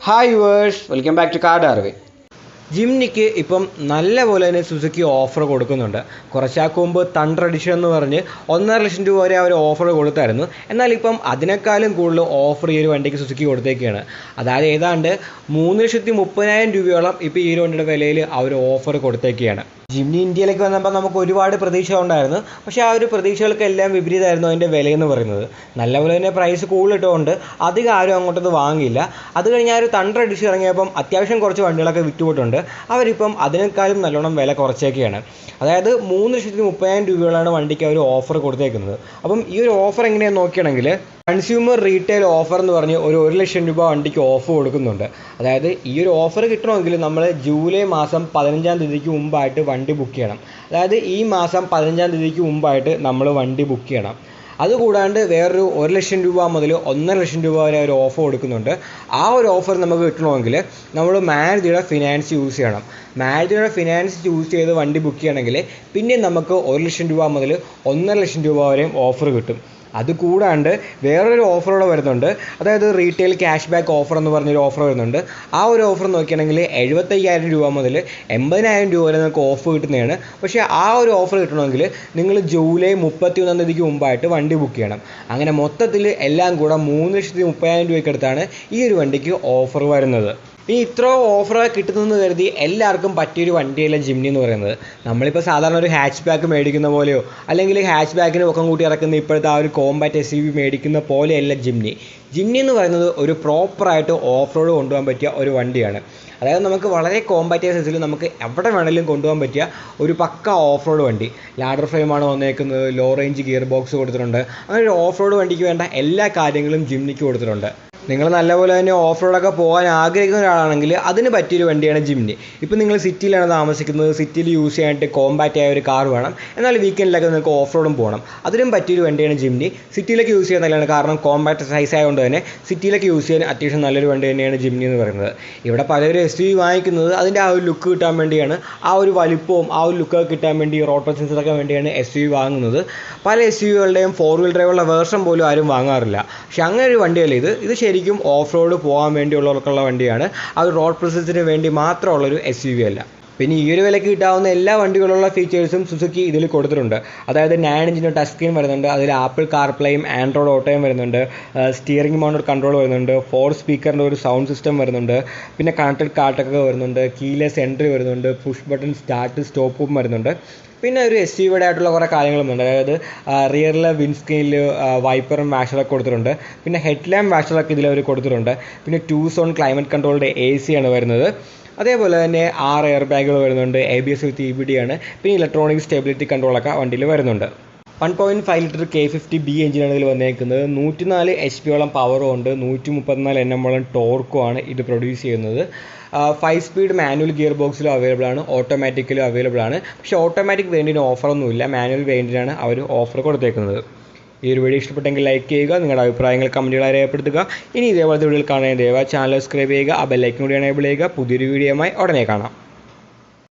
Hi viewers, welcome back to card അറിവ്. ജിംനിക്ക് ഇപ്പം നല്ല പോലെ തന്നെ സുസുക്കി ഓഫർ കൊടുക്കുന്നുണ്ട്. കുറച്ചാൾക്ക് മുമ്പ് തണ്ടർ എഡിഷൻ എന്ന് പറഞ്ഞ് 1,50,000 രൂപ വരെ അവർ ഓഫർ കൊടുത്തായിരുന്നു. എന്നാൽ ഇപ്പം അതിനേക്കാളും കൂടുതൽ ഓഫർ ഈ ഒരു വണ്ടിക്ക് സുസുക്കി കൊടുത്തേക്കാണ്. അതായത് ഏതാണ്ട് 3,30,000 രൂപയോളം ഇപ്പോൾ ഈ ഒരു വണ്ടിയുടെ വിലയിൽ അവർ ഓഫർ കൊടുത്തേക്കുകയാണ്. ജിംനി ഇന്ത്യയിലേക്ക് വന്നപ്പോൾ നമുക്ക് ഒരുപാട് പ്രതീക്ഷ ഉണ്ടായിരുന്നു. പക്ഷേ ആ ഒരു പ്രതീക്ഷകൾക്കെല്ലാം വിപരീതമായിരുന്നു അതിൻ്റെ വിലയെന്ന് പറയുന്നത്. നല്ലപോലെ തന്നെ പ്രൈസ് കൂടുതലിട്ടുകൊണ്ട് അധികം ആരും അങ്ങോട്ടത് വാങ്ങിയില്ല. അത് കഴിഞ്ഞ് ആ ഒരു തണ്ടർ എഡിഷൻ ഇറങ്ങിയപ്പം അത്യാവശ്യം കുറച്ച് വണ്ടികളൊക്കെ വിറ്റുപോയിട്ടുണ്ട്. അവരിപ്പം അതിനേക്കാളും നല്ലോണം വില കുറച്ചേക്കെയാണ്. അതായത് 3,30,000 രൂപയോളാണ് വണ്ടിക്ക് അവർ ഓഫർ കൊടുത്തേക്കുന്നത്. അപ്പം ഈ ഒരു ഓഫർ എങ്ങനെയാണെന്ന് നോക്കുകയാണെങ്കിൽ കൺസ്യൂമർ റീറ്റെയിൽ ഓഫർ എന്ന് പറഞ്ഞ് ഒരു 1,00,000 രൂപ വണ്ടിക്ക് ഓഫർ കൊടുക്കുന്നുണ്ട്. അതായത് ഈ ഒരു ഓഫർ കിട്ടണമെങ്കിൽ നമ്മൾ ജൂലൈ മാസം 15-ാം തീയതിക്ക് മുമ്പായിട്ട് വണ്ടി ബുക്ക് ചെയ്യണം. അതായത് ഈ മാസം 15-ാം തീയതിക്ക് മുമ്പായിട്ട് നമ്മൾ വണ്ടി ബുക്ക് ചെയ്യണം. അതുകൂടാണ്ട് വേറൊരു 1,00,000 രൂപ മുതൽ 1,50,000 രൂപ വരെ ഒരു ഓഫർ കൊടുക്കുന്നുണ്ട്. ആ ഒരു ഓഫർ നമുക്ക് കിട്ടണമെങ്കിൽ നമ്മൾ മാരുതിയുടെ ഫിനാൻസ് യൂസ് ചെയ്യണം. മാരുതിയുടെ ഫിനാൻസ് യൂസ് ചെയ്ത് വണ്ടി ബുക്ക് ചെയ്യണമെങ്കിൽ പിന്നെ നമുക്ക് 1,00,000 രൂപ മുതൽ 1,50,000 രൂപ വരെയും ഓഫർ കിട്ടും. അതുകൂടാണ്ട് വേറൊരു ഓഫറോടെ വരുന്നുണ്ട്. അതായത് റീറ്റെയിൽ ക്യാഷ് ബാക്ക് ഓഫർ എന്ന് പറഞ്ഞൊരു ഓഫർ വരുന്നുണ്ട്. ആ ഒരു ഓഫർ നോക്കുകയാണെങ്കിൽ 75,000 രൂപ മുതൽ 80,000 രൂപ വരെ നമുക്ക് ഓഫ് കിട്ടുന്നതാണ്. പക്ഷേ ആ ഒരു ഓഫർ കിട്ടണമെങ്കിൽ നിങ്ങൾ ജൂലൈ 31-ാം തീയതിക്ക് മുമ്പായിട്ട് വണ്ടി ബുക്ക് ചെയ്യണം. അങ്ങനെ മൊത്തത്തിൽ എല്ലാം കൂടെ 3,30,000 രൂപയ്ക്ക് അടുത്താണ് ഈ ഒരു വണ്ടിക്ക് ഓഫർ വരുന്നത്. ഇനി ഇത്ര ഓഫറൊക്കെ കിട്ടുന്നതെന്ന് കരുതി എല്ലാവർക്കും പറ്റിയൊരു വണ്ടിയല്ല ജിംനി എന്ന് പറയുന്നത്. നമ്മളിപ്പോൾ സാധാരണ ഒരു ഹാച്ച് ബാക്ക് മേടിക്കുന്ന പോലെയോ അല്ലെങ്കിൽ ഹാച്ച് ബാക്കിന് പൊക്കം കൂട്ടി ഇറക്കുന്ന ഇപ്പോഴത്തെ ആ ഒരു കോമ്പാക്റ്റ് SUV മേടിക്കുന്ന പോലെയല്ല ജിംനി. ജിംനി എന്ന് പറയുന്നത് ഒരു പ്രോപ്പറായിട്ട് ഓഫ് റോഡ് കൊണ്ടുപോകാൻ പറ്റിയ ഒരു വണ്ടിയാണ്. അതായത് നമുക്ക് വളരെ കോമ്പാക്റ്റ് സൈസിൽ നമുക്ക് എവിടെ വേണമെങ്കിലും കൊണ്ടുപോകാൻ പറ്റിയ ഒരു പക്ക ഓഫ് റോഡ് വണ്ടി. ലാഡർ ഫ്രെയിമാണ് വന്നേക്കുന്നത്, ലോ റേഞ്ച് ഗിയർ ബോക്സ് കൊടുത്തിട്ടുണ്ട്. അങ്ങനെ ഒരു ഓഫ് റോഡ് വണ്ടിക്ക് വേണ്ട എല്ലാ കാര്യങ്ങളും ജിംനിക്ക് കൊടുത്തിട്ടുണ്ട്. നിങ്ങൾ നല്ലപോലെ തന്നെ ഓഫ് റോഡൊക്കെ പോകാൻ ആഗ്രഹിക്കുന്ന ഒരാളാണെങ്കിൽ അതിന് പറ്റിയൊരു വണ്ടിയാണ് ജിംനി. ഇപ്പോൾ നിങ്ങൾ സിറ്റിയിലാണ് താമസിക്കുന്നത്, സിറ്റിയിൽ യൂസ് ചെയ്യാനായിട്ട് കോമ്പാക്റ്റ് ആയ ഒരു കാർ വേണം, എന്നാൽ വീക്കെൻഡിലൊക്കെ നിങ്ങൾക്ക് ഓഫ് റോഡും പോകണം, അതിനും പറ്റിയൊരു വണ്ടിയാണ് ജിംനി. സിറ്റിയിലേക്ക് യൂസ് ചെയ്യാൻ നല്ലതാണ്, കാരണം കോമ്പാക്റ്റ് സൈസ് ആയതുകൊണ്ട് തന്നെ സിറ്റിയിലേക്ക് യൂസ് ചെയ്യാൻ അത്യാവശ്യം നല്ലൊരു വണ്ടി തന്നെയാണ് ജിംനി എന്ന് പറയുന്നത്. ഇവിടെ പലരും SUV വാങ്ങിക്കുന്നത് അതിൻ്റെ ആ ഒരു ലുക്ക് കിട്ടാൻ വേണ്ടിയാണ്, ആ ഒരു വലിപ്പവും ആ ഒരു ലുക്കൊക്കെ കിട്ടാൻ വേണ്ടി, റോഡ് പ്രസൻസൊക്കെ വേണ്ടിയാണ് SUV വാങ്ങുന്നത്. പല SUVകളുടെയും 4 വീൽ ഡ്രൈവുള്ള വേർഷൻ പോലും ആരും വാങ്ങാറില്ല. പക്ഷെ അങ്ങനെ ഒരു വണ്ടിയല്ല ഇത് ശരിക്കും ഓഫ് റോഡ് പോകാൻ വേണ്ടിയുള്ളവർക്കുള്ള വണ്ടിയാണ്. ആ ഒരു റോഡ് പ്രസൻസിന് വേണ്ടി മാത്രമുള്ളൊരു SUV അല്ല. പിന്നെ ഈ ഒരു വിലയ്ക്ക് കിട്ടാവുന്ന എല്ലാ വണ്ടികളുള്ള ഫീച്ചേഴ്സും സുസുക്കി ഇതിൽ കൊടുത്തിട്ടുണ്ട്. അതായത് 9 ഇഞ്ചിൻ്റെ ടച്ച് സ്ക്രീൻ വരുന്നുണ്ട്, അതിൽ ആപ്പിൾ കാർപ്ലേയും ആൻഡ്രോയിഡ് ഓട്ടോയും വരുന്നുണ്ട്, സ്റ്റിയറിംഗ് മൗണ്ടഡ് കൺട്രോൾ വരുന്നുണ്ട്, 4 സ്പീക്കറിൻ്റെ ഒരു സൗണ്ട് സിസ്റ്റം വരുന്നുണ്ട്, പിന്നെ കണക്റ്റഡ് കാർട്ടൊക്കെ വരുന്നുണ്ട്, കീലെസ് എൻട്രി വരുന്നുണ്ട്, പുഷ് ബട്ടൺ സ്റ്റാർട്ട് സ്റ്റോപ്പും വരുന്നുണ്ട്. പിന്നെ ഒരു SUVയുടെ ആയിട്ടുള്ള കുറേ കാര്യങ്ങളുമുണ്ട്. അതായത് റിയറിലെ വിൻസ്ക്രീനിൽ വൈപ്പറും വാഷറൊക്കെ കൊടുത്തിട്ടുണ്ട്. പിന്നെ ഹെഡ് ലാമ്പ് വാഷറൊക്കെ ഇതിലവർ കൊടുത്തിട്ടുണ്ട്. പിന്നെ 2 സോൺ ക്ലൈമറ്റ് കൺട്രോളിൻ്റെ AC ആണ് വരുന്നത്. അതേപോലെ തന്നെ 6 എയർ ബാഗുകൾ വരുന്നുണ്ട്, ABS വിത്ത് EBD ആണ്. പിന്നെ ഇലക്ട്രോണിക് സ്റ്റെബിലിറ്റി കൺട്രോളൊക്കെ വണ്ടിയിൽ വരുന്നുണ്ട്. 1.5 ലിറ്റർ K50B എഞ്ചിനാണ് ഇതിൽ വന്നേക്കുന്നത്. 104 HP പവറും ഉണ്ട്, 134 Nm ടോർക്കുമാണ് ഇത് പ്രൊഡ്യൂസ് ചെയ്യുന്നത്. 5 സ്പീഡ് മാനുവൽ ഗിയർ ബോക്സിലും അവൈലബിൾ ആണ്, ഓട്ടോമാറ്റിക്കലും അവൈലബിൾ ആണ്. പക്ഷേ ഓട്ടോമാറ്റിക് വേരിയൻറ്റിന് ഓഫറൊന്നുമില്ല, മാനുവൽ വേരിയൻറ്റിനാണ് അവർ ഓഫർ കൊടുത്തേക്കുന്നത്. ഈ ഒരു വീഡിയോ ഇഷ്ടപ്പെട്ടെങ്കിൽ ലൈക്ക് ചെയ്യുക, നിങ്ങളുടെ അഭിപ്രായങ്ങൾ കമൻറ്റുകളായി രേഖപ്പെടുത്തുക. ഇനി ഇതേപോലത്തെ വീഡിയോകൾ കാണാൻ ദയവായി ചാനൽ സബ്സ്ക്രൈബ് ചെയ്യുക, ആ ബെല്ലൈക്കൻ കൂടി എനേബിൾ ചെയ്യുക. പുതിയൊരു വീഡിയോയുമായി ഉടനെ കാണാം.